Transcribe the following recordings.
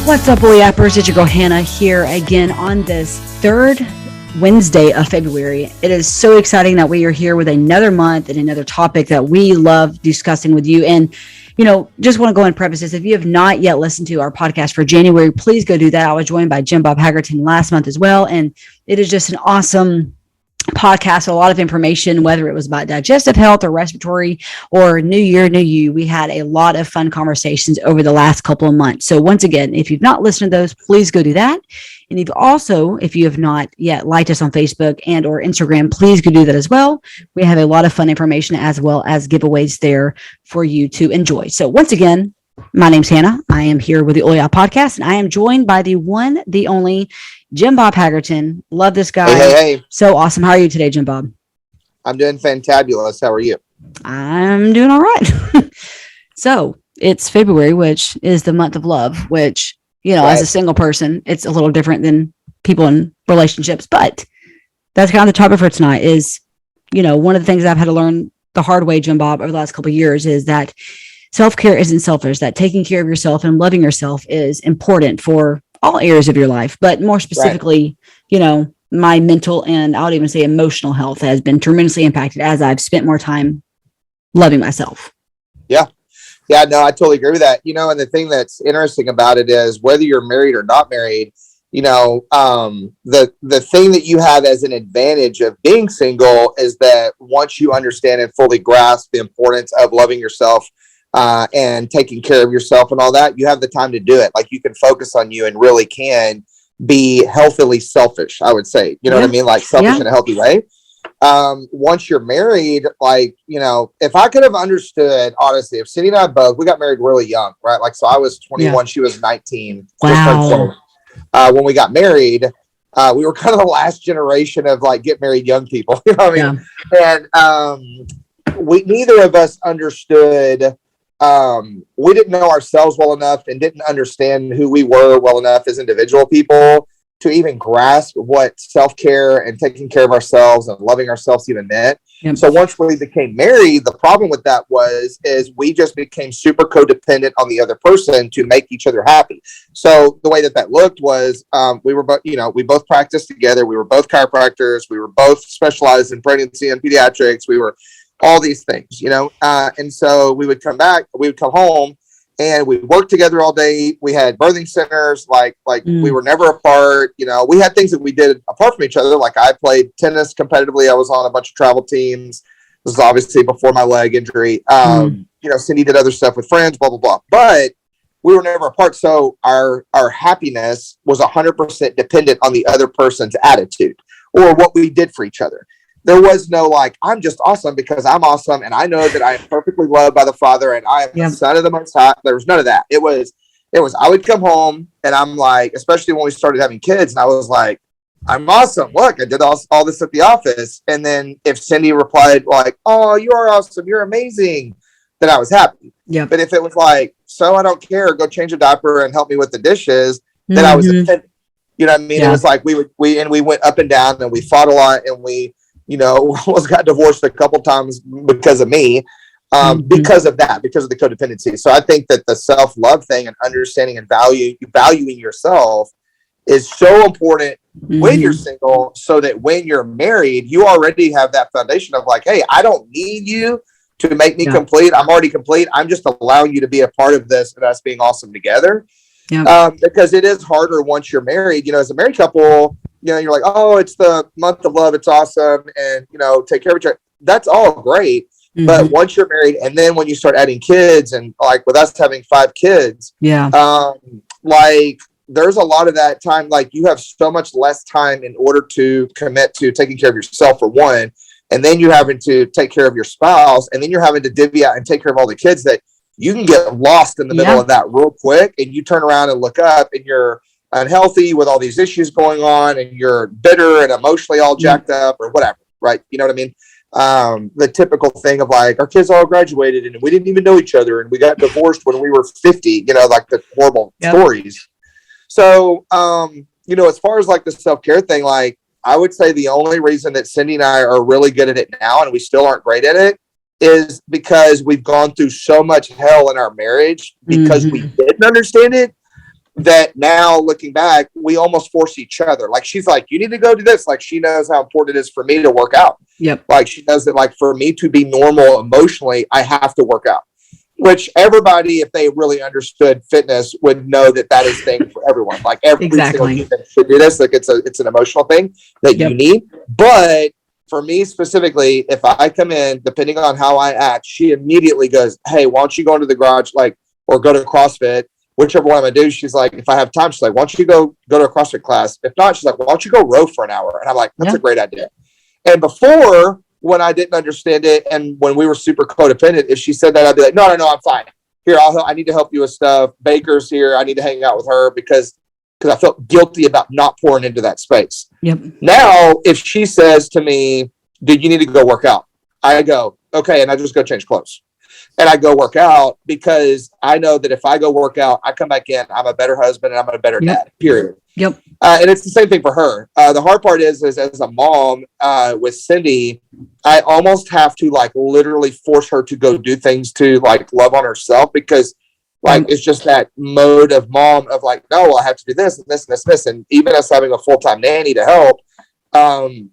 What's up, Bully Appers? It's your girl Hannah here again on this third Wednesday of February. It is so exciting that we are here with another month and another topic that we love discussing with you. And, just want to go and preface this. If you have not yet listened to our podcast for January, please go do that. I was joined by Jim Bob Haggerton last month as well. And it is just an awesome podcast, a lot of information, whether it was about digestive health or respiratory or New Year, New You. We had a lot of fun conversations over the last couple of months. So once again, if you've not listened to those, please go do that. And if you have not yet liked us on Facebook and or Instagram, please go do that as well. We have a lot of fun information as well as giveaways there for you to enjoy. So once again, my name's Hannah. I am here with the Oya Podcast, and I am joined by the one, the only Jim Bob Haggerton. Love this guy. Hey. So awesome. How are you today, Jim Bob? I'm doing fantabulous. How are you? I'm doing all right. So it's February, which is the month of love, which, Right. As a single person, it's a little different than people in relationships. But that's kind of the topic for tonight is, one of the things I've had to learn the hard way, Jim Bob, over the last couple of years is that self-care isn't selfish, that taking care of yourself and loving yourself is important for all areas of your life. But more specifically, my mental and I would even say emotional health has been tremendously impacted as I've spent more time loving myself. Yeah, no, I totally agree with that. And the thing that's interesting about it is whether you're married or not married, the thing that you have as an advantage of being single is that once you understand and fully grasp the importance of loving yourself and taking care of yourself and all that, you have the time to do it. Like you can focus on you and really can be healthily selfish, I would say. You know what I mean? Like selfish in a healthy way. Once you're married, if I could have understood, honestly, if Cindy and I we got married really young, right? Like, so I was 21, she was 19. Wow. When we got married, we were kind of the last generation of get married young people, you know what I mean? Yeah. And, neither of us understood, we didn't know ourselves well enough and didn't understand who we were well enough as individual people to even grasp what self-care and taking care of ourselves and loving ourselves even meant. Yep. So once we became married, the problem with that is we just became super codependent on the other person to make each other happy. So the way that looked was we were both, we both practiced together. We were both chiropractors. We were both specialized in pregnancy and pediatrics. We were all these things, and so we would come home and we worked together all day. We had birthing centers, we were never apart. We had things that we did apart from each other. Like I played tennis competitively. I was on a bunch of travel teams. This was obviously before my leg injury. Cindy did other stuff with friends, blah, blah, blah. But we were never apart. So our happiness was 100% dependent on the other person's attitude or what we did for each other. There was no I'm just awesome because I'm awesome and I know that I am perfectly loved by the Father and I am the Son of the Most High. There was none of that. It was I would come home and I'm especially when we started having kids, and I was like, I'm awesome. Look, I did all this at the office. And then if Cindy replied oh, you are awesome, you're amazing, then I was happy. Yeah. But if it was so I don't care, go change a diaper and help me with the dishes, then I was offended. You know what I mean? Yeah. It was we went up and down and we fought a lot and we almost got divorced a couple times because of me, because of the codependency. So I think that the self-love thing and understanding and valuing yourself is so important when you're single, so that when you're married, you already have that foundation of hey, I don't need you to make me complete. I'm already complete. I'm just allowing you to be a part of this and us being awesome together. Yeah. Because it is harder once you're married, as a married couple, you're like, oh, it's the month of love. It's awesome. And, take care of each other. That's all great. Mm-hmm. But once you're married and then when you start adding kids and with us having 5 kids, there's a lot of that time. You have so much less time in order to commit to taking care of yourself for one. And then you're having to take care of your spouse. And then you're having to divvy out and take care of all the kids that you can get lost in the middle of that real quick. And you turn around and look up and you're unhealthy with all these issues going on and you're bitter and emotionally all jacked up or whatever, right? You know what I mean? The typical thing of our kids all graduated and we didn't even know each other and we got divorced when we were 50, the horrible stories. So, as far as the self-care thing, I would say the only reason that Cindy and I are really good at it now and we still aren't great at it is because we've gone through so much hell in our marriage because we didn't understand it. that now looking back, we almost force each other. Like, she's like, you need to go do this. Like, she knows how important it is for me to work out. Yep. Like, she knows that, like, for me to be normal emotionally, I have to work out. Which everybody, if they really understood fitness, would know that that is thing for everyone. Like, every single human should do this. Like, it's an emotional thing that you need. But for me specifically, if I come in, depending on how I act, she immediately goes, hey, why don't you go into the garage, like, or go to CrossFit, whichever one I'm gonna do. She's like, if I have time, she's like, why don't you go to a CrossFit class? If not, she's like, why don't you go row for an hour? And I'm like, that's a great idea. And before, when I didn't understand it, and when we were super codependent, if she said that, I'd be like, no, I'm fine. Here, I need to help you with stuff. Baker's here. I need to hang out with her because I felt guilty about not pouring into that space. Yep. Now, if she says to me, dude, you need to go work out, I go, okay. And I just go change clothes. And I go work out because I know that if I go work out, I come back in, I'm a better husband and I'm a better dad, period. Yep. And it's the same thing for her. The hard part is as a mom with Cindy, I almost have to like literally force her to go do things to like love on herself, because like it's just that mode of mom of like, no, I have to do this and this and this and this. And even us having a full-time nanny to help,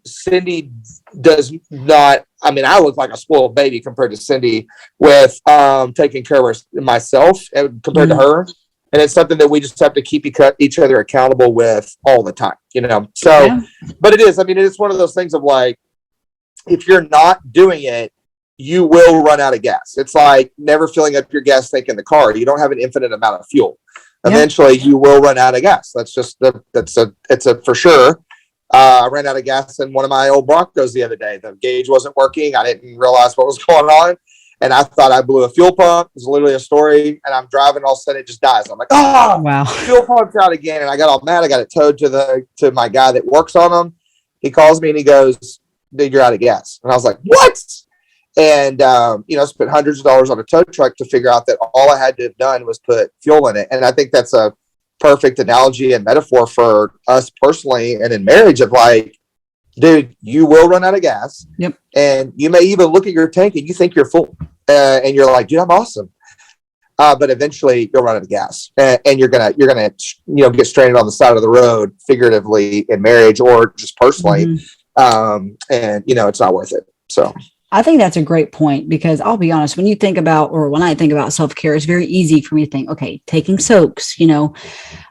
Cindy does not, I mean, I look like a spoiled baby compared to Cindy with taking care of myself and compared to her. And it's something that we just have to keep each other accountable with all the time, you know? So, but it is, I mean, it's one of those things of like, if you're not doing it, you will run out of gas. It's like never filling up your gas tank in the car. You don't have an infinite amount of fuel. Eventually you will run out of gas. That's just, it's a for sure. I ran out of gas in one of my old Broncos the other day. The gauge wasn't working. I didn't realize what was going on. And I thought I blew a fuel pump. It was literally a story. And I'm driving, all of a sudden it just dies. I'm like, oh, wow, fuel pump's out again. And I got all mad. I got it towed to my guy that works on them. He calls me and he goes, dude, you're out of gas. And I was like, what? And, spent hundreds of dollars on a tow truck to figure out that all I had to have done was put fuel in it. And I think that's a perfect analogy and metaphor for us personally and in marriage of like, dude, you will run out of gas. Yep. And you may even look at your tank and you think you're full and you're like, dude, I'm awesome. But eventually you'll run out of gas and you're going to, get stranded on the side of the road, figuratively in marriage or just personally. And it's not worth it. So I think that's a great point, because I'll be honest, when I think about self-care, it's very easy for me to think, okay, taking soaks,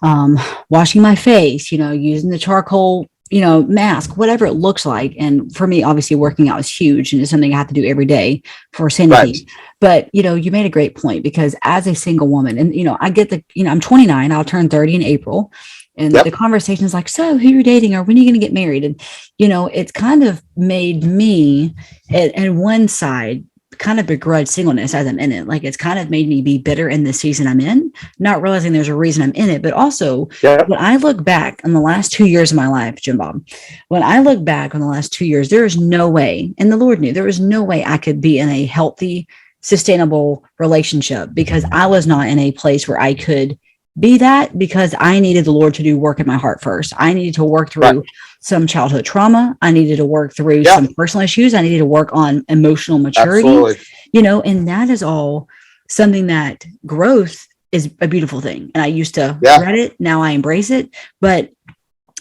washing my face, using the charcoal, mask, whatever it looks like. And for me, obviously working out is huge and it's something I have to do every day for sanity. Right. But, you made a great point, because as a single woman, and, I get I'm 29, I'll turn 30 in April. And the conversation is like, so who you're dating or when are you going to get married? And, it's kind of made me and one side kind of begrudge singleness as I'm in it. Like, it's kind of made me be bitter in the season I'm in, not realizing there's a reason I'm in it. But also when I look back on the last 2 years of my life, Jim Bob, when I look back on the last 2 years, there is no way, and the Lord knew, there was no way I could be in a healthy, sustainable relationship, because I was not in a place where I could be that, because I needed the Lord to do work in my heart first. I needed to work through some childhood trauma. I needed to work through some personal issues. I needed to work on emotional maturity, and that is all something that growth is a beautiful thing. And I used to dread it. Now I embrace it. But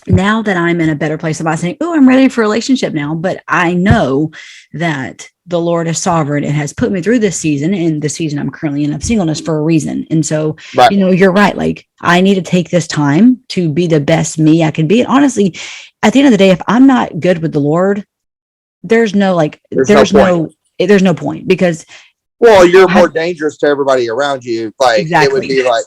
now that I'm in a better place, I'm not saying, oh, I'm ready for a relationship now, but I know that the Lord is sovereign and has put me through this season, and the season I'm currently in of singleness, for a reason. And so, you're right. Like, I need to take this time to be the best me I can be. And honestly, at the end of the day, if I'm not good with the Lord, there's no point, because you're more dangerous to everybody around you. Like, it would be like,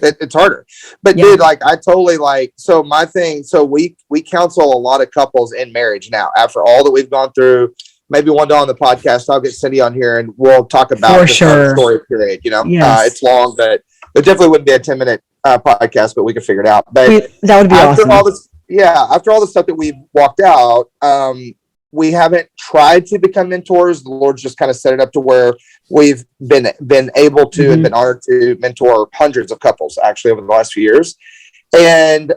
it's harder. But dude, like, I totally so my thing, so we counsel a lot of couples in marriage now after all that we've gone through. Maybe one day on the podcast, I'll get Cindy on here and we'll talk about the story period. It's long, but it definitely wouldn't be a 10-minute podcast, but we could figure it out. But that would be awesome. After all the stuff that we've walked out, we haven't tried to become mentors. The Lord's just kind of set it up to where we've been able to and been honored to mentor hundreds of couples actually over the last few years. And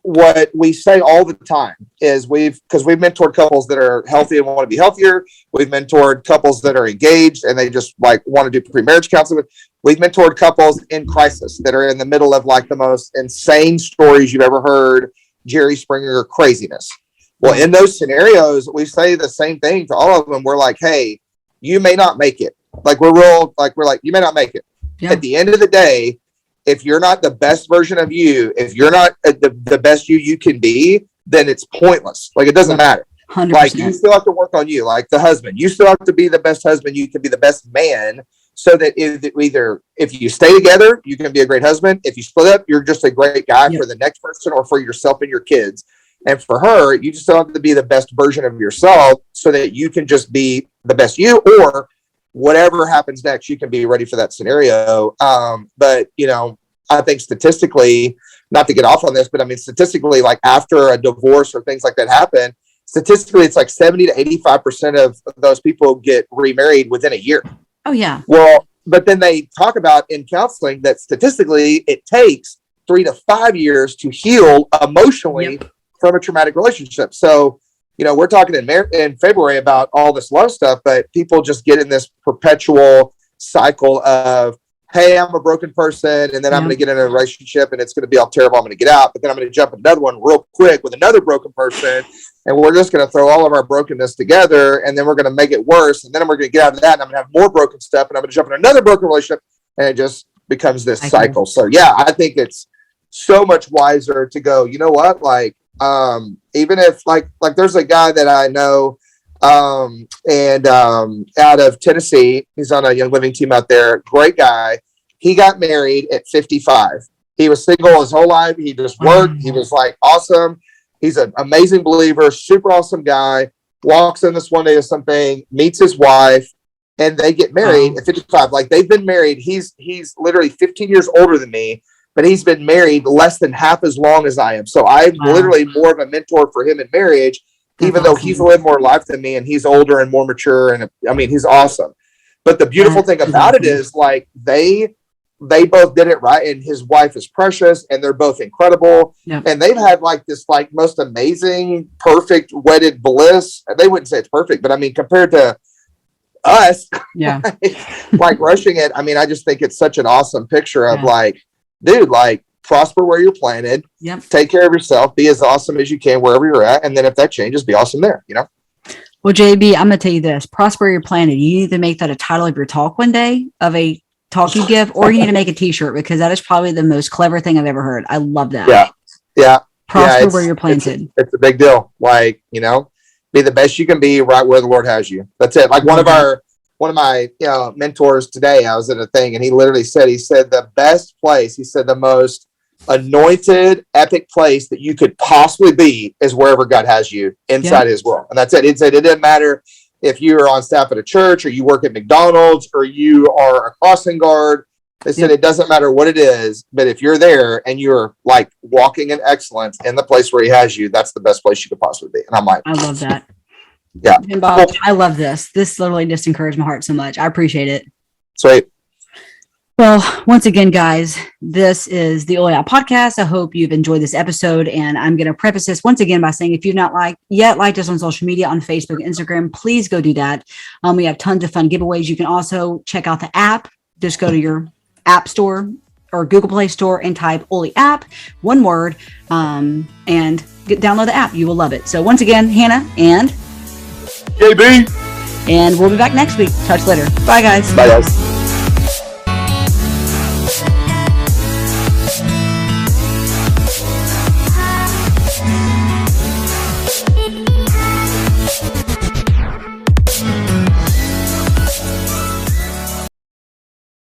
what we say all the time is because we've mentored couples that are healthy and want to be healthier. We've mentored couples that are engaged and they just like want to do pre-marriage counseling. We've mentored couples in crisis that are in the middle of like the most insane stories you've ever heard, Jerry Springer craziness. Well, in those scenarios, we say the same thing to all of them. We're like, hey, you may not make it. Like we're like, you may not make it. Yeah. At the end of the day, if you're not the best version of you, if you're not the best you can be, then it's pointless. Like it doesn't matter. 100%. Like you still have to work on you. Like the husband, you still have to be the best husband. You can be the best man, so that if you stay together, you can be a great husband. If you split up, you're just a great guy for the next person or for yourself and your kids. And for her, you just still have to be the best version of yourself, so that you can just be the best you, or whatever happens next, you can be ready for that scenario. But I think statistically, not to get off on this, but I mean, statistically, like after a divorce or things like that happen, statistically, it's like 70 to 85% of those people get remarried within a year. Oh yeah. Well, but then they talk about in counseling that statistically it takes 3 to 5 years to heal emotionally from a traumatic relationship. So, we're talking in February about all this love stuff, but people just get in this perpetual cycle of, hey, I'm a broken person, and then I'm going to get in a relationship and it's going to be all terrible. I'm going to get out, but then I'm going to jump another one real quick with another broken person. And we're just going to throw all of our brokenness together, and then we're going to make it worse. And then we're going to get out of that, and I'm going to have more broken stuff, and I'm going to jump in another broken relationship, and it just becomes this cycle. So yeah, I think it's so much wiser to go, you know what? Like, even if like there's a guy that I know, out of Tennessee, he's on a Young Living team out there. Great guy. He got married at 55. He was single his whole life. He just worked. He was like awesome. He's an amazing believer, super awesome guy. Walks in this one day or something, meets his wife, and they get married at 55. Like they've been married. He's literally 15 years older than me, but he's been married less than half as long as I am. So I'm literally more of a mentor for him in marriage, even though he's lived more life than me and he's older and more mature. And I mean, he's awesome. But the beautiful thing about it is like they both did it right. And his wife is precious and they're both incredible. Yep. And they've had like this like most amazing, perfect wedded bliss. They wouldn't say it's perfect, but I mean, compared to us, like rushing it. I mean, I just think it's such an awesome picture of like, dude, like prosper where you're planted, take care of yourself, be as awesome as you can wherever you're at. And then if that changes, be awesome there, Well, JB, I'm going to tell you this, prosper where you're planted. You need to make that a title of your talk one day, of a talk you give, or you need to make a t-shirt, because that is probably the most clever thing I've ever heard. I love that. Yeah. Prosper where you're planted. It's a big deal. Like, be the best you can be right where the Lord has you. That's it. Like one of my mentors today, I was at a thing and he literally said the best place, he said the most anointed, epic place that you could possibly be is wherever God has you inside his will. And that's it. He said it didn't matter if you're on staff at a church or you work at McDonald's or you are a crossing guard. They said it doesn't matter what it is, but if you're there and you're like walking in excellence in the place where he has you, that's the best place you could possibly be. And I'm like, I love that. Yeah. Jim Bob, I love this. This literally just encouraged my heart so much. I appreciate it. Sweet. Well, once again, guys, this is the Only Out Podcast. I hope you've enjoyed this episode. And I'm going to preface this once again by saying, if you've not liked us on social media, on Facebook, Instagram, please go do that. We have tons of fun giveaways. You can also check out the app. Just go to your app store or Google Play Store and type Oli app, one word, and download the app. You will love it. So once again, Hannah and JB. And we'll be back next week. Touch later. Bye, guys. Bye, guys.